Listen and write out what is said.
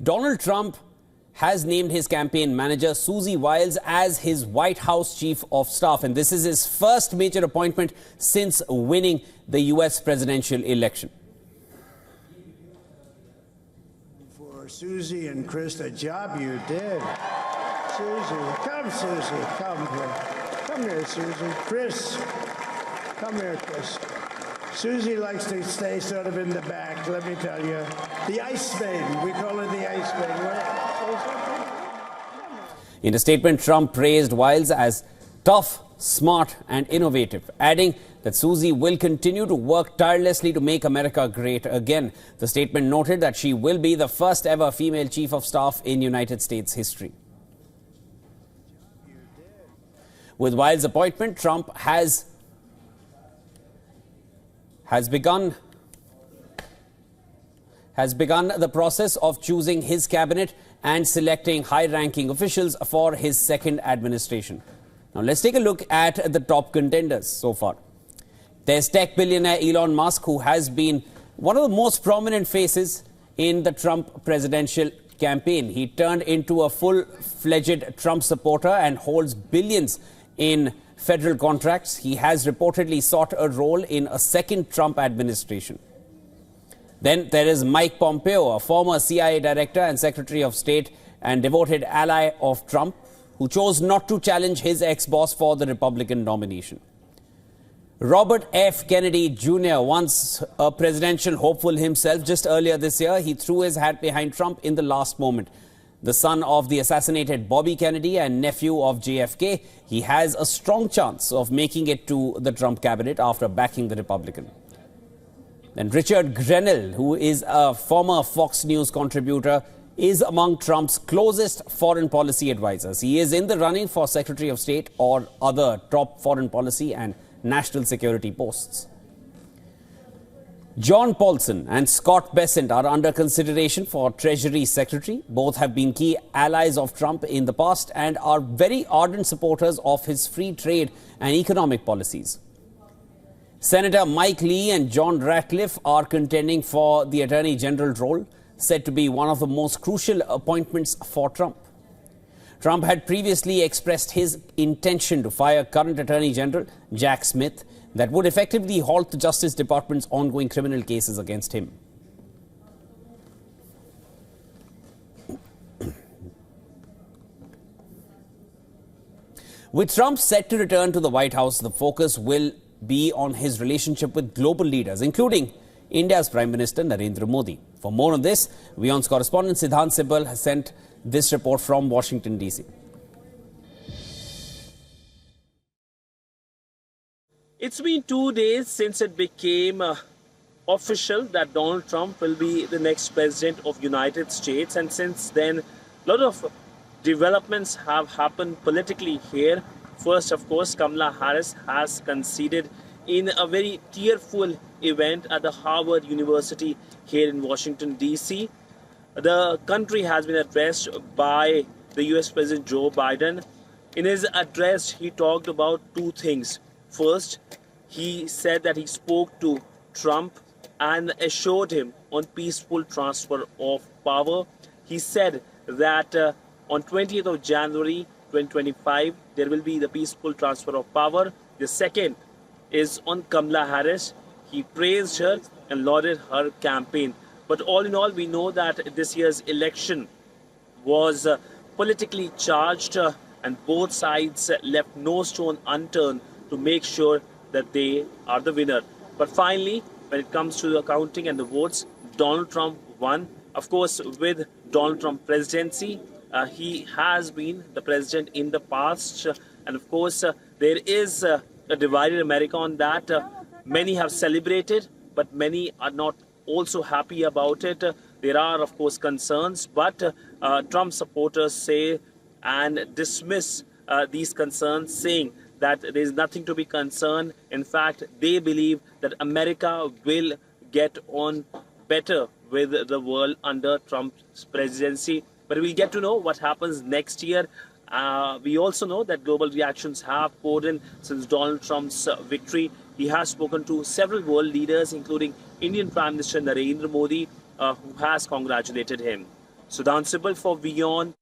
Donald Trump has named his campaign manager Susie Wiles as his White House Chief of Staff, and this is his first major appointment since winning the U.S. presidential election. For Susie and Chris, a job you did. Susie, come here. Come here, Susie. Chris, come here, Chris. Susie likes to stay sort of in the back, let me tell you. The Ice Maiden, we call her the Ice Maiden. In a statement, Trump praised Wiles as tough, smart and innovative, adding that Susie will continue to work tirelessly to make America great again. The statement noted that she will be the first ever female chief of staff in United States history. With Wiles' appointment, Trump has begun the process of choosing his cabinet and selecting high-ranking officials for his second administration. Now let's take a look at the top contenders so far. There's tech billionaire Elon Musk, who has been one of the most prominent faces in the Trump presidential campaign. He turned into a full-fledged Trump supporter and holds billions in federal contracts. He has reportedly sought a role in a second Trump administration. Then there is Mike Pompeo, a former CIA director and Secretary of State and devoted ally of Trump, who chose not to challenge his ex-boss for the Republican nomination. Robert F. Kennedy Jr., once a presidential hopeful himself, just earlier this year, he threw his hat behind Trump in the last moment. The son of the assassinated Bobby Kennedy and nephew of JFK, he has a strong chance of making it to the Trump cabinet after backing the Republican. Then Richard Grenell, who is a former Fox News contributor, is among Trump's closest foreign policy advisors. He is in the running for Secretary of State or other top foreign policy and national security posts. John Paulson and Scott Bessent are under consideration for Treasury Secretary. Both have been key allies of Trump in the past and are very ardent supporters of his free trade and economic policies. Senator Mike Lee and John Ratcliffe are contending for the Attorney General role, said to be one of the most crucial appointments for Trump. Trump had previously expressed his intention to fire current Attorney General Jack Smith that would effectively halt the Justice Department's ongoing criminal cases against him. With Trump set to return to the White House, the focus will be on his relationship with global leaders, including India's Prime Minister Narendra Modi. For more on this, WION's correspondent Siddhant Sibal has sent this report from Washington, D.C. It's been 2 days since it became official that Donald Trump will be the next president of United States, and since then a lot of developments have happened politically here. First, of course, Kamala Harris has conceded in a very tearful event at the Harvard University here in Washington, D.C. The country has been addressed by the U.S. President Joe Biden. In his address, he talked about two things. First, he said that he spoke to Trump and assured him on peaceful transfer of power. He said that on 20th of January 2025, there will be the peaceful transfer of power. The second is on Kamala Harris. He praised her and lauded her campaign. But all in all, we know that this year's election was politically charged and both sides left no stone unturned to make sure that they are the winner. But finally, when it comes to the counting and the votes, Donald Trump won. Of course, with Donald Trump presidency, he has been the president in the past. And of course, there is a divided America on that. Many have celebrated, but many are not also happy about it. There are, of course, concerns, but Trump supporters say and dismiss these concerns, saying that there is nothing to be concerned. In fact, they believe that America will get on better with the world under Trump's presidency. But we'll get to know what happens next year. We also know that global reactions have poured in since Donald Trump's victory. He has spoken to several world leaders, including Indian Prime Minister Narendra Modi, who has congratulated him. Sudan Sibbal for WION.